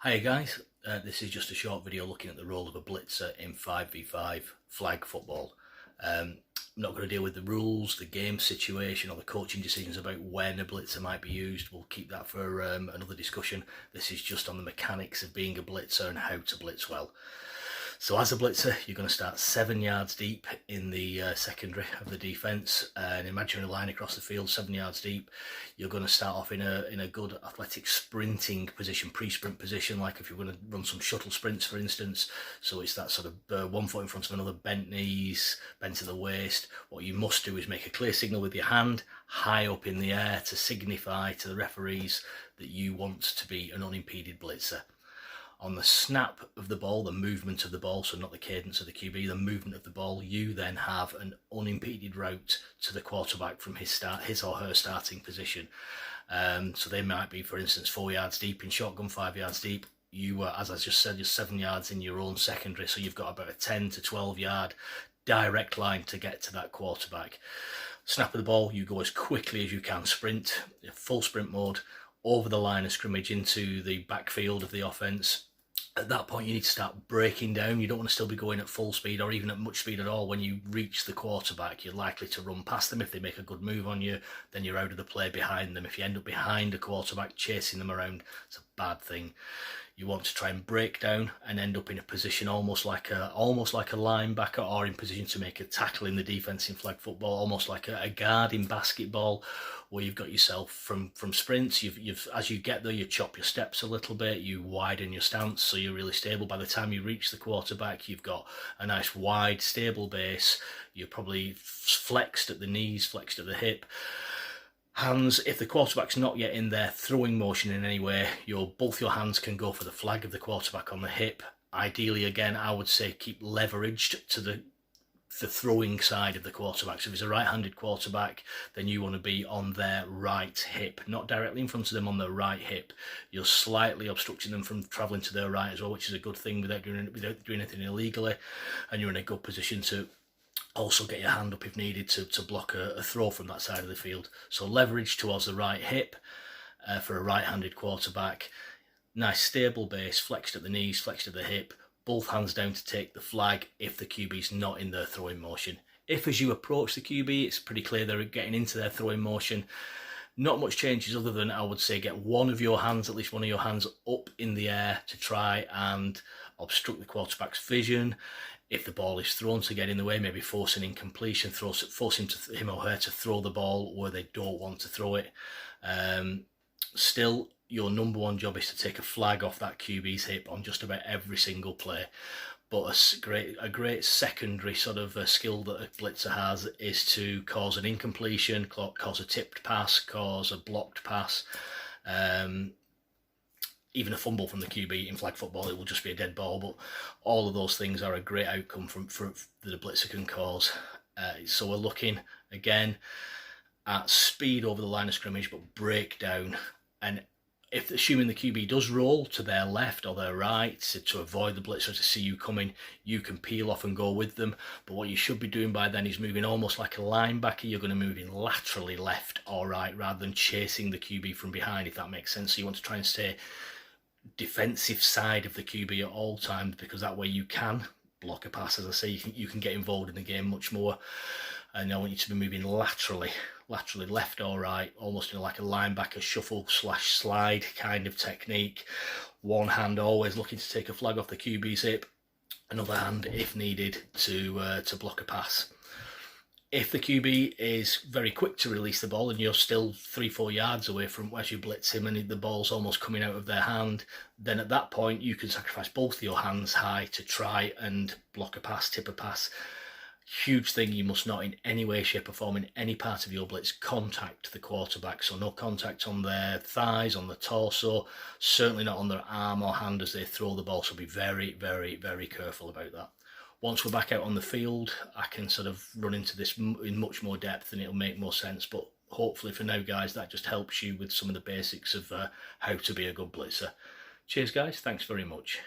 Hi guys, this is just a short video looking at the role of a blitzer in 5v5 flag football. I'm not going to deal with the rules, the game situation or the coaching decisions about when a blitzer might be used. We'll keep that for another discussion. This is just on the mechanics of being a blitzer and how to blitz well. So as a blitzer, you're going to start 7 yards deep in the secondary of the defence, an imaginary line across the field, 7 yards deep. You're going to start off in a good athletic sprinting position, pre-sprint position, like if you're going to run some shuttle sprints, for instance. So it's that sort of 1 foot in front of another, bent knees, bent to the waist. What you must do is make a clear signal with your hand high up in the air to signify to the referees that you want to be an unimpeded blitzer. On the snap of the ball, the movement of the ball, so not the cadence of the QB, the movement of the ball, you then have an unimpeded route to the quarterback from his or her starting position. So they might be, for instance, 4 yards deep in shotgun, 5 yards deep. You, as I just said, you're 7 yards in your own secondary, so you've got about a 10 to 12 yard direct line to get to that quarterback. Snap of the ball, you go as quickly as you can, sprint, full sprint mode, over the line of scrimmage into the backfield of the offense. At that point, you need to start breaking down. You don't want to still be going at full speed or even at much speed at all. When you reach the quarterback, you're likely to run past them. If they make a good move on you, then you're out of the play behind them. If you end up behind a quarterback, chasing them around, it's a bad thing. You want to try and break down and end up in a position almost like a linebacker, or in position to make a tackle in the defense in flag football, almost like a guard in basketball, where you've got yourself from sprints. You've as you get there, you chop your steps a little bit, you widen your stance, so you're really stable. By the time you reach the quarterback, you've got a nice wide, stable base. You're probably flexed at the knees, flexed at the hip. Hands, if the quarterback's not yet in their throwing motion in any way, both your hands can go for the flag of the quarterback on the hip. Ideally, again, I would say keep leveraged to the throwing side of the quarterback. So if it's a right-handed quarterback, then you want to be on their right hip, not directly in front of them, on their right hip. You're slightly obstructing them from travelling to their right as well, which is a good thing without doing anything illegally, and you're in a good position to also get your hand up if needed to block a throw from that side of the field. So leverage towards the right hip for a right-handed quarterback. Nice stable base, flexed at the knees, flexed at the hip. Both hands down to take the flag if the QB's not in their throwing motion. If as you approach the QB, it's pretty clear they're getting into their throwing motion, not much changes other than, I would say, get one of your hands, at least one of your hands, up in the air to try and obstruct the quarterback's vision. If the ball is thrown to get in the way, maybe force an incompletion, force him or her to throw the ball where they don't want to throw it. Still, your number one job is to take a flag off that QB's hip on just about every single play. But a great secondary sort of skill that a blitzer has is to cause an incompletion, cause a tipped pass, cause a blocked pass. Even a fumble from the QB in flag football, it will just be a dead ball. But all of those things are a great outcome that a blitzer can cause. So we're looking again at speed over the line of scrimmage, but breakdown. And if assuming the QB does roll to their left or their right to avoid the blitzer to see you coming, you can peel off and go with them. But what you should be doing by then is moving almost like a linebacker. You're going to move in laterally left or right rather than chasing the QB from behind, if that makes sense. So you want to try and stay defensive side of the QB at all times, because that way you can block a pass. As I say, you can get involved in the game much more. And I want you to be moving laterally left or right, almost in like a linebacker shuffle / slide kind of technique. One hand always looking to take a flag off the QB's hip, another hand if needed to block a pass. If the QB is very quick to release the ball and you're still 3-4 yards away from where you blitz him and the ball's almost coming out of their hand, then at that point you can sacrifice both your hands high to try and block a pass, tip a pass. Huge thing, you must not in any way, shape or form in any part of your blitz contact the quarterback. So no contact on their thighs, on the torso, certainly not on their arm or hand as they throw the ball. So be very, very, very careful about that. Once we're back out on the field, I can sort of run into this in much more depth and it'll make more sense. But hopefully for now, guys, that just helps you with some of the basics of how to be a good blitzer. Cheers, guys. Thanks very much.